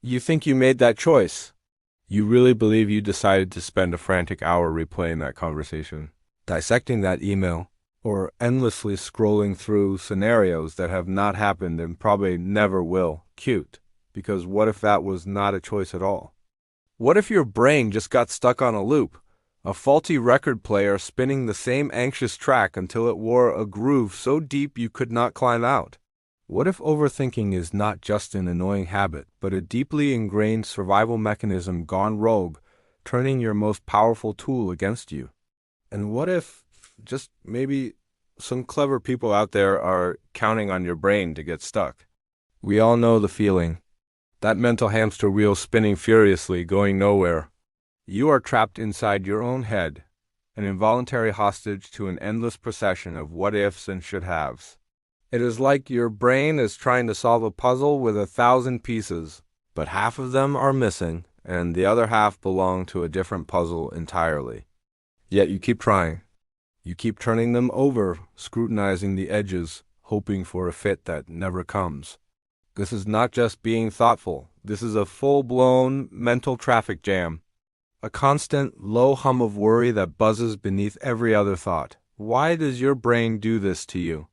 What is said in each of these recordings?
You think you made that choice. You really believe you decided to spend a frantic hour replaying that conversation, dissecting that email, or endlessly scrolling through scenarios that have not happened and probably never will. Cute. Because what if that was not a choice at all? What if your brain just got stuck on a loop? A faulty record player spinning the same anxious track until it wore a groove so deep you could not climb out? What if overthinking is not just an annoying habit, but a deeply ingrained survival mechanism gone rogue, turning your most powerful tool against you? And what if, just maybe, some clever people out there are counting on your brain to get stuck? We all know the feeling. That mental hamster wheel spinning furiously, going nowhere. You are trapped inside your own head, an involuntary hostage to an endless procession of what-ifs and should-haves. It is like your brain is trying to solve a puzzle with 1,000 pieces, but half of them are missing, and the other half belong to a different puzzle entirely. Yet you keep trying. You keep turning them over, scrutinizing the edges, hoping for a fit that never comes. This is not just being thoughtful. This is a full-blown mental traffic jam. A constant low hum of worry that buzzes beneath every other thought. Why does your brain do this to you?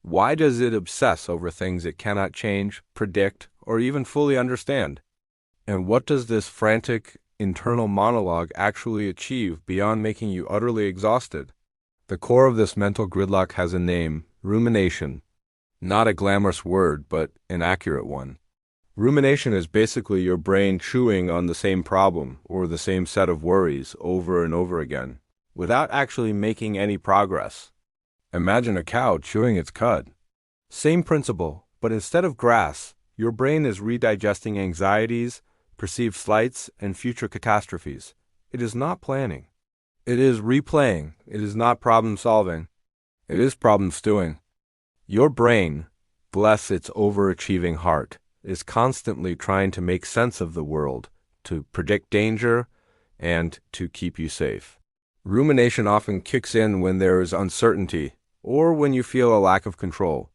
Why does it obsess over things it cannot change, predict, or even fully understand? And what does this frantic internal monologue actually achieve beyond making you utterly exhausted? The core of this mental gridlock has a name: rumination. Not a glamorous word, but an accurate one. Rumination is basically your brain chewing on the same problem or the same set of worries over and over again, without actually making any progress. Imagine a cow chewing its cud. Same principle, but instead of grass, your brain is redigesting anxieties, perceived slights, and future catastrophes. It is not planning. It is replaying. It is not problem solving. It is problem stewing. Your brain, bless its overachieving heart, is constantly trying to make sense of the world, to predict danger, and to keep you safe. Rumination often kicks in when there is uncertainty, or when you feel a lack of control.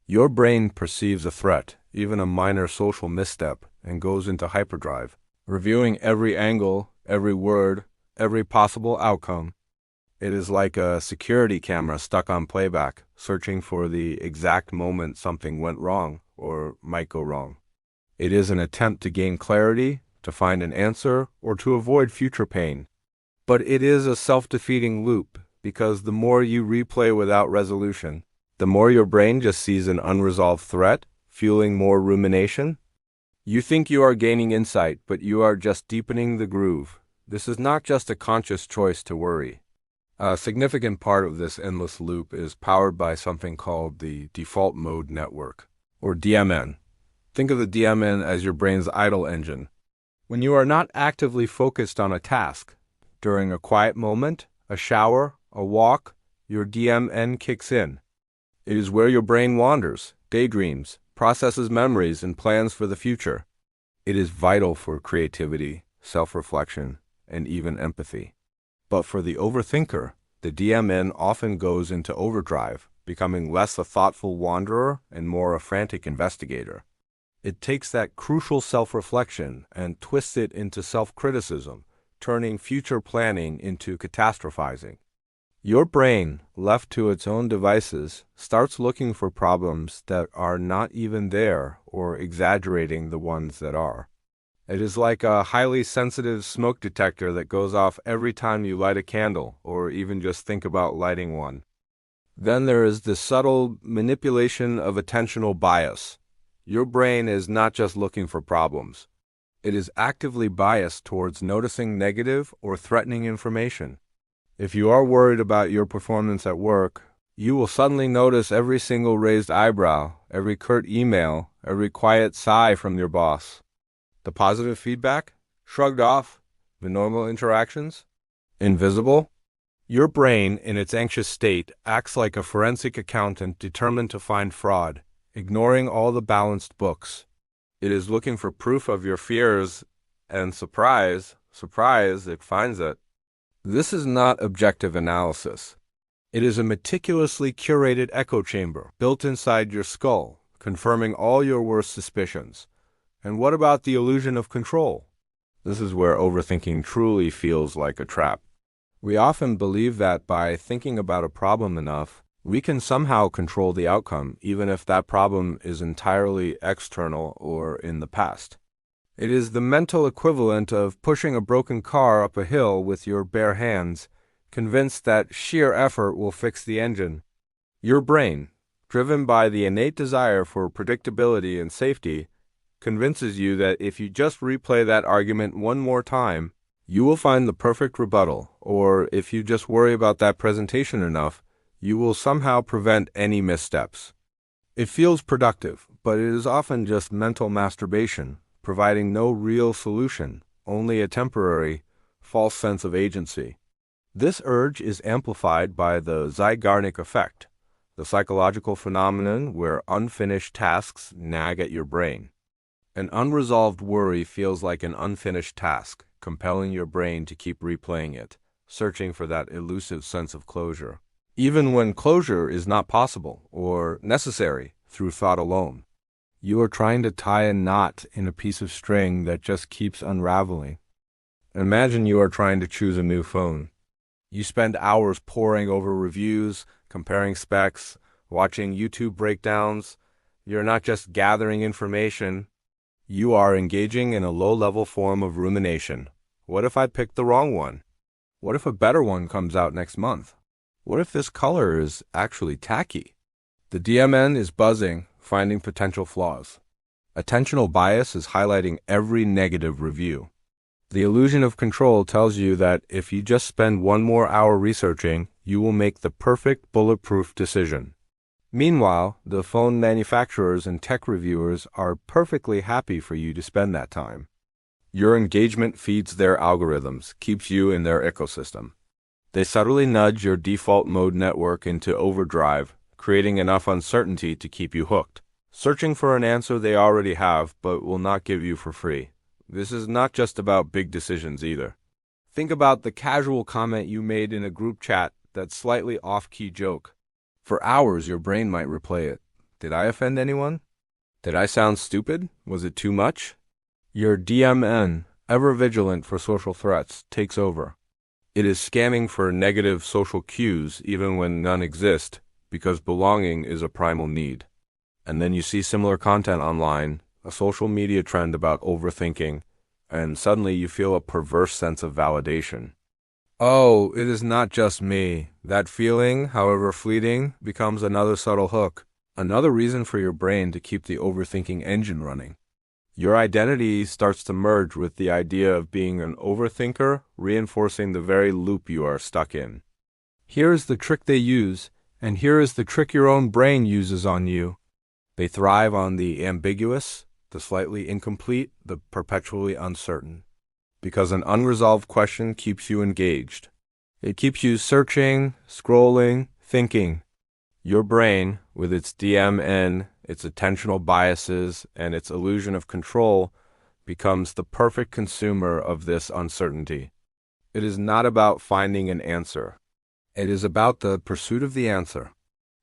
Your brain perceives a threat, even a minor social misstep, and goes into hyperdrive, reviewing every angle, every word, every possible outcome. It is like a security camera stuck on playback, searching for the exact moment something went wrong or might go wrong. It is an attempt to gain clarity, to find an answer, or to avoid future pain. But it is a self-defeating loop, because the more you replay without resolution, the more your brain just sees an unresolved threat, fueling more rumination. You think you are gaining insight, but you are just deepening the groove. This is not just a conscious choice to worry. A significant part of this endless loop is powered by something called the default mode network, or DMN. Think of the DMN as your brain's idle engine. When you are not actively focused on a task, during a quiet moment, a shower, a walk, your DMN kicks in. It is where your brain wanders, daydreams, processes memories, and plans for the future. It is vital for creativity, self-reflection, and even empathy. But for the overthinker, the DMN often goes into overdrive, becoming less a thoughtful wanderer and more a frantic investigator. It takes that crucial self-reflection and twists it into self-criticism, turning future planning into catastrophizing. Your brain, left to its own devices, starts looking for problems that are not even there or exaggerating the ones that are. It is like a highly sensitive smoke detector that goes off every time you light a candle or even just think about lighting one. Then there is the subtle manipulation of attentional bias. Your brain is not just looking for problems. It is actively biased towards noticing negative or threatening information. If you are worried about your performance at work, you will suddenly notice every single raised eyebrow, every curt email, every quiet sigh from your boss. The positive feedback? Shrugged off. The normal interactions? Invisible. Your brain, in its anxious state, acts like a forensic accountant determined to find fraud, ignoring all the balanced books. It is looking for proof of your fears, and surprise, it finds it. This is not objective analysis. It is a meticulously curated echo chamber built inside your skull, confirming all your worst suspicions. And what about the illusion of control? This is where overthinking truly feels like a trap. We often believe that by thinking about a problem enough, we can somehow control the outcome, even if that problem is entirely external or in the past. It is the mental equivalent of pushing a broken car up a hill with your bare hands, convinced that sheer effort will fix the engine. Your brain, driven by the innate desire for predictability and safety, convinces you that if you just replay that argument one more time, you will find the perfect rebuttal, or if you just worry about that presentation enough, you will somehow prevent any missteps. It feels productive, but it is often just mental masturbation, providing no real solution, only a temporary, false sense of agency. This urge is amplified by the Zeigarnik effect, the psychological phenomenon where unfinished tasks nag at your brain. An unresolved worry feels like an unfinished task, compelling your brain to keep replaying it, searching for that elusive sense of closure, even when closure is not possible or necessary through thought alone. You are trying to tie a knot in a piece of string that just keeps unraveling. Imagine you are trying to choose a new phone. You spend hours poring over reviews, comparing specs, watching YouTube breakdowns. You're not just gathering information. You are engaging in a low-level form of rumination. What if I picked the wrong one? What if a better one comes out next month? What if this color is actually tacky? The DMN is buzzing, finding potential flaws. Attentional bias is highlighting every negative review. The illusion of control tells you that if you just spend one more hour researching, you will make the perfect bulletproof decision. Meanwhile, the phone manufacturers and tech reviewers are perfectly happy for you to spend that time. Your engagement feeds their algorithms, keeps you in their ecosystem. They subtly nudge your default mode network into overdrive, creating enough uncertainty to keep you hooked, searching for an answer they already have but will not give you for free. This is not just about big decisions either. Think about the casual comment you made in a group chat, that slightly off-key joke. For hours, your brain might replay it. Did I offend anyone? Did I sound stupid? Was it too much? Your DMN, ever vigilant for social threats, takes over. It is scanning for negative social cues even when none exist, because belonging is a primal need. And then you see similar content online, a social media trend about overthinking, and suddenly you feel a perverse sense of validation. Oh, it is not just me. That feeling, however fleeting, becomes another subtle hook, another reason for your brain to keep the overthinking engine running. Your identity starts to merge with the idea of being an overthinker, reinforcing the very loop you are stuck in. Here is the trick they use, and here is the trick your own brain uses on you. They thrive on the ambiguous, the slightly incomplete, the perpetually uncertain. Because an unresolved question keeps you engaged. It keeps you searching, scrolling, thinking. Your brain, with its DMN, its attentional biases, and its illusion of control, becomes the perfect consumer of this uncertainty. It is not about finding an answer. It is about the pursuit of the answer.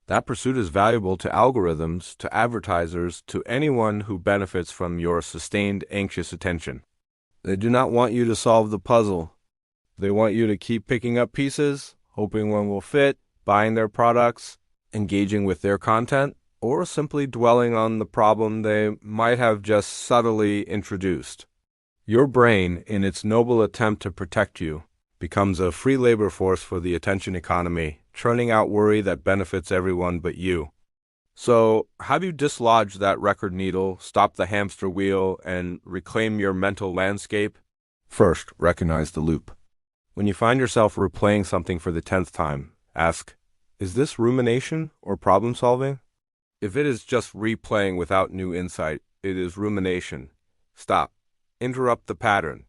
That pursuit is valuable to algorithms, to advertisers, to anyone who benefits from your sustained anxious attention. They do not want you to solve the puzzle. They want you to keep picking up pieces, hoping one will fit, buying their products, engaging with their content, or simply dwelling on the problem they might have just subtly introduced. Your brain, in its noble attempt to protect you, becomes a free labor force for the attention economy, churning out worry that benefits everyone but you. So, how do you dislodge that record needle, stop the hamster wheel, and reclaim your mental landscape? First, recognize the loop. When you find yourself replaying something for the 10th time, ask, is this rumination or problem solving? If it is just replaying without new insight, it is rumination. Stop. Interrupt the pattern.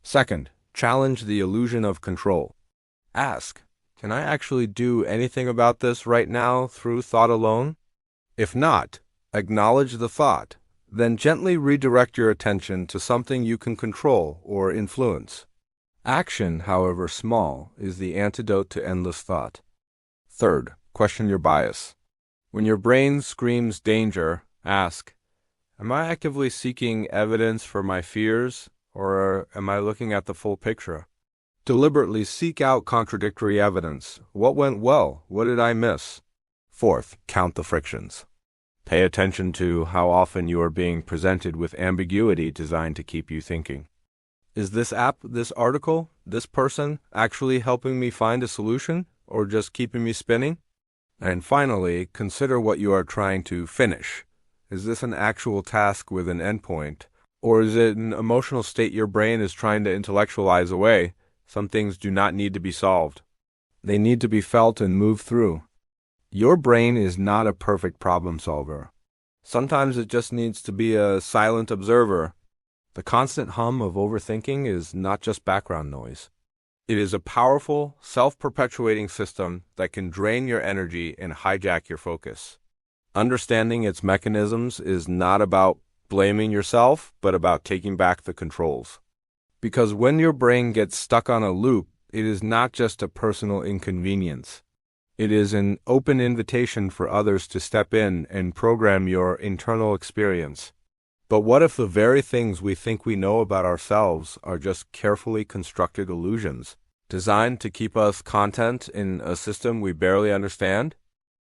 Second, challenge the illusion of control. Ask, can I actually do anything about this right now through thought alone? If not, acknowledge the thought, then gently redirect your attention to something you can control or influence. Action, however small, is the antidote to endless thought. Third, question your bias. When your brain screams danger, ask, Am I actively seeking evidence for my fears, or am I looking at the full picture? Deliberately seek out contradictory evidence. What went well? What did I miss? Fourth, count the frictions. Pay attention to how often you are being presented with ambiguity designed to keep you thinking. Is this app, this article, this person actually helping me find a solution, or just keeping me spinning? And finally, consider what you are trying to finish. Is this an actual task with an endpoint, or is it an emotional state your brain is trying to intellectualize away? Some things do not need to be solved. They need to be felt and moved through. Your brain is not a perfect problem solver. Sometimes it just needs to be a silent observer. The constant hum of overthinking is not just background noise. It is a powerful, self-perpetuating system that can drain your energy and hijack your focus. Understanding its mechanisms is not about blaming yourself, but about taking back the controls. Because when your brain gets stuck on a loop, it is not just a personal inconvenience. It is an open invitation for others to step in and program your internal experience. But what if the very things we think we know about ourselves are just carefully constructed illusions, designed to keep us content in a system we barely understand?